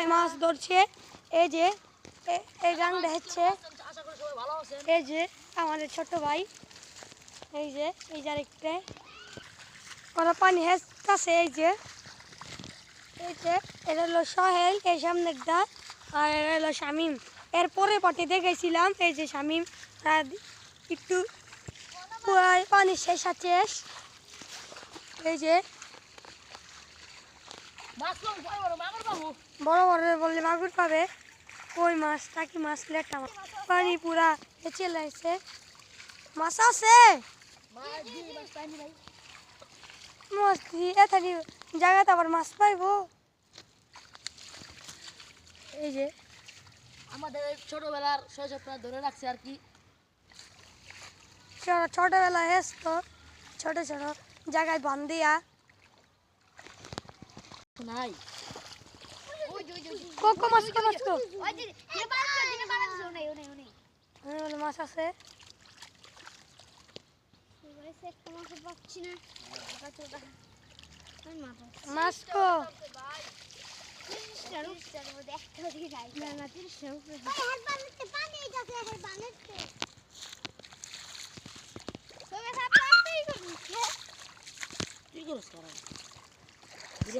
ভাই মাছ ধরছে। এই যে এই গাং দেখাচ্ছে, এই যে আমাদের ছোট ভাই, এই যে আরেকটা ওরা পানি হেসতেছে। এই যে এটা হলো সোহেল, এই সামনেরটা, আর এটা হলো শামীম। এরপরে পার্টিতে গেছিলাম, এই যে শামীম একটু পানি শেষ আছে। এই যে বড় বড় বললে মাগুর পাবে, কই মাছ, টাকি মাছ, লেটা মাছ, পানি পুরা হেঁচে লাগছে। মাছ আছে এখানে জায়গাতে, আবার মাছ পাইব। এই যে আমাদের ছোটবেলার শৈশবটা ধরে রাখছে আর কি। ছোটবেলায় এসতো ছোট ছোট জায়গায় বান্ধিয়া নাই কোকো মাছ, মাছ আছে। মাছ কো কি করছ?